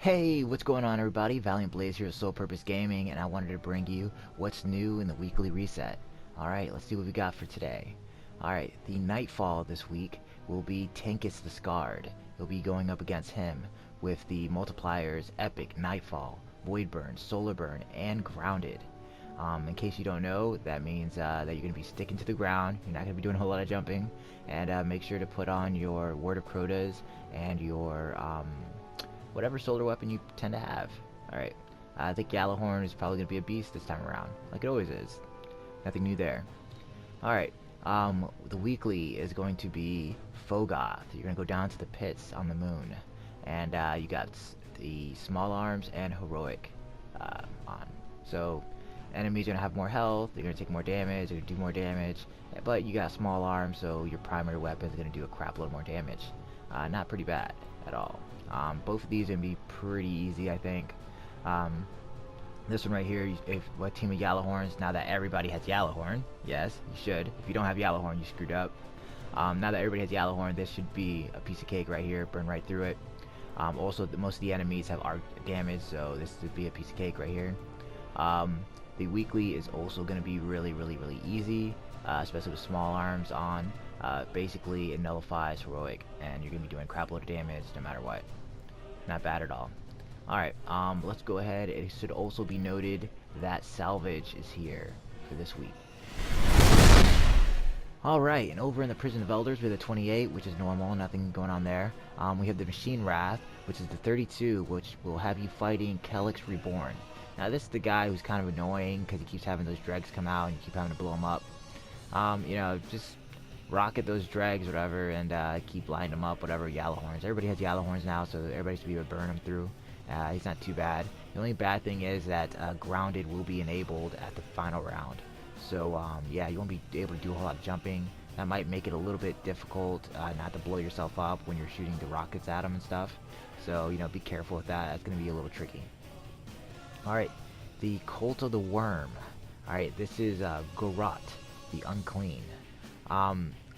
Hey, what's going on everybody? Valiant Blaze here with Sole Purpose Gaming, and I wanted to bring you what's new in the weekly reset. Alright, let's see what we got for today. Alright, the Nightfall this week will be Tankus the Scarred. You'll be going up against him with the multipliers Epic, Nightfall, Void Burn, Solar Burn, and Grounded. In case you don't know, that means that you're going to be sticking to the ground, you're not going to be doing a whole lot of jumping, and make sure to put on your Word of Crotas and your whatever solar weapon you tend to have. Alright, I think Gjallarhorn is probably going to be a beast this time around, like it always is. Nothing new there. Alright, the weekly is going to be Fogoth. You're going to go down to the pits on the moon, and you got the small arms and heroic on. So, enemies are going to have more health, they're going to take more damage, they're going to do more damage, but you got small arms, so your primary weapon is going to do a crap load more damage. Not pretty bad at all. Both of these are going to be pretty easy, I think. This one right here, if what team of Gjallarhorns, now that everybody has Gjallarhorn, yes, you should. If you don't have Gjallarhorn, you screwed up. Now that everybody has Gjallarhorn, this should be a piece of cake right here, burn right through it. Also, most of the enemies have arc damage, so this would be a piece of cake right here. The weekly is also going to be really easy, especially with small arms on. Basically, it nullifies heroic, and you're going to be doing crap load of damage no matter what. Not bad at all. Alright, let's go ahead. It should also be noted that salvage is here for this week. Alright, and over in the Prison of Elders we have the 28, which is normal, nothing going on there. We have the Machine Wrath, which is the 32, which will have you fighting Kelix Reborn. Now this is the guy who's kind of annoying because he keeps having those dregs come out and you keep having to blow him up. You know, just rocket those dregs, whatever, and keep lining them up, whatever. Gjallarhorns. Everybody has Gjallarhorns now, so everybody should be able to burn them through. He's not too bad. The only bad thing is that Grounded will be enabled at the final round. So, yeah, you won't be able to do a whole lot of jumping. That might make it a little bit difficult not to blow yourself up when you're shooting the rockets at him and stuff. So, you know, be careful with that. That's going to be a little tricky. Alright, the Cult of the Worm. Alright, this is Gorot, the Unclean.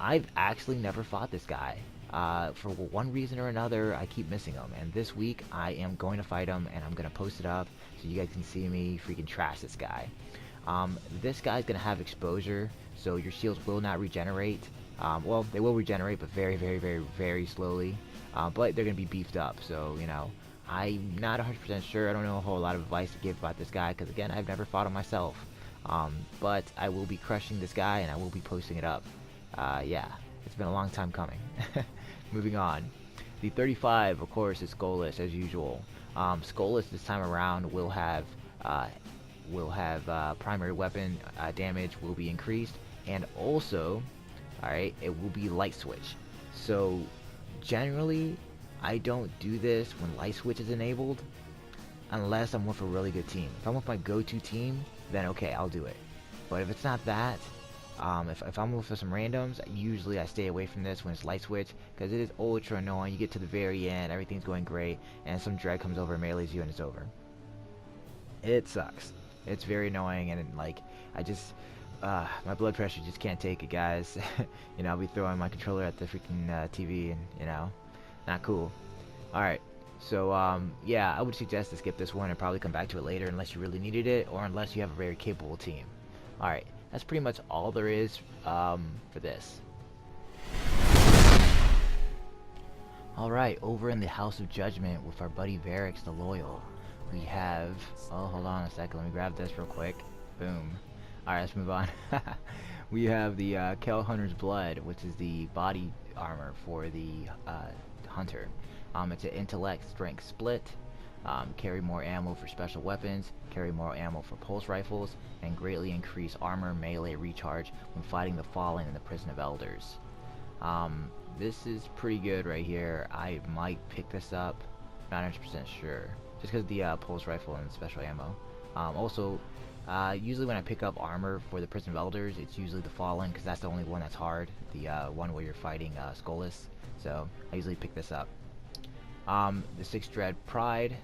I've actually never fought this guy. For one reason or another, I keep missing him. And this week, I am going to fight him, and I'm going to post it up so you guys can see me freaking trash this guy. This guy's going to have exposure, so your shields will not regenerate. Well, they will regenerate, but very slowly. But they're going to be beefed up, so, you know, I'm not 100% sure. I don't know a whole lot of advice to give about this guy, because, again, I've never fought him myself. But I will be crushing this guy, and I will be posting it up. Yeah, it's been a long time coming. Moving on. The 35, of course, is Skolas, as usual. Skolas this time around will have primary weapon damage will be increased, and also, alright, it will be light switch. So, generally, I don't do this when light switch is enabled, unless I'm with a really good team. If I'm with my go-to team, then okay, I'll do it. But if it's not that, if I'm with some randoms, usually I stay away from this when it's light switch, because it is ultra annoying. You get to the very end, everything's going great, and some drag comes over and melees you and it's over. It sucks. It's very annoying, and like, I just, my blood pressure just can't take it, guys. You know, I'll be throwing my controller at the freaking TV, and, you know, not cool. Alright, so, yeah, I would suggest to skip this one and probably come back to it later unless you really needed it, or unless you have a very capable team. Alright, that's pretty much all there is for this. Alright, over in the House of Judgment with our buddy Varix the Loyal, we have, oh, hold on a second, let me grab this real quick. Boom. Alright, let's move on. We have the Kel Hunter's Blood, which is the body armor for the Hunter. It's an intellect strength split. Carry more ammo for special weapons, carry more ammo for pulse rifles, and greatly increase armor melee recharge when fighting the Fallen in the Prison of Elders. This is pretty good right here. I might pick this up, not 100% sure, just because of the pulse rifle and special ammo. Also, usually when I pick up armor for the Prison of Elders, it's usually the Fallen, because that's the only one that's hard, the one where you're fighting Skolas, so I usually pick this up. The 6th Dread Pride.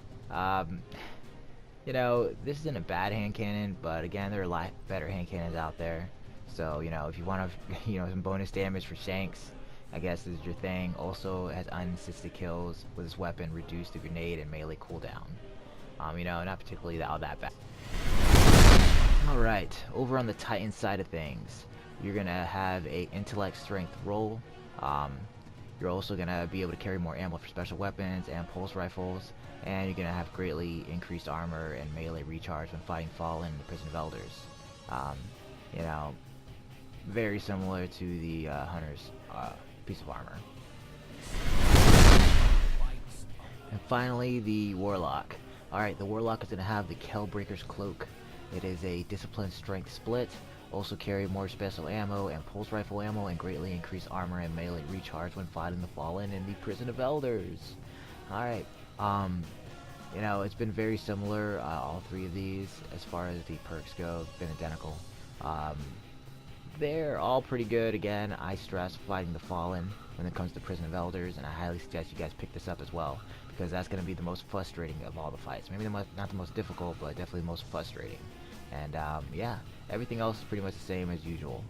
You know, this isn't a bad hand cannon, but again, there are a lot better hand cannons out there. So, you know, if you want to, you know, some bonus damage for Shanks, I guess is your thing. Also has unassisted kills with his weapon, reduce the grenade and melee cooldown. You know, not particularly all that bad. Alright, over on the Titan side of things, you're gonna have a intellect strength roll. You're also gonna be able to carry more ammo for special weapons and pulse rifles, and you're gonna have greatly increased armor and melee recharge when fighting Fallen and the Prison of Elders. You know, very similar to the Hunter's piece of armor. And finally, the Warlock. Alright, the Warlock is going to have the Kellbreaker's Cloak. It is a disciplined strength split, also carry more special ammo and pulse rifle ammo, and greatly increase armor and melee recharge when fighting the Fallen in the Prison of Elders. Alright, you know, it's been very similar, all three of these, as far as the perks go, been identical. They're all pretty good. Again, I stress fighting the Fallen when it comes to Prison of Elders, and I highly suggest you guys pick this up as well, because that's going to be the most frustrating of all the fights. Maybe not the most difficult, but definitely the most frustrating. And yeah, everything else is pretty much the same as usual.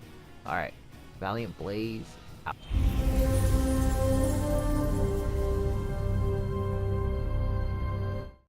Alright, Valiant Blaze out.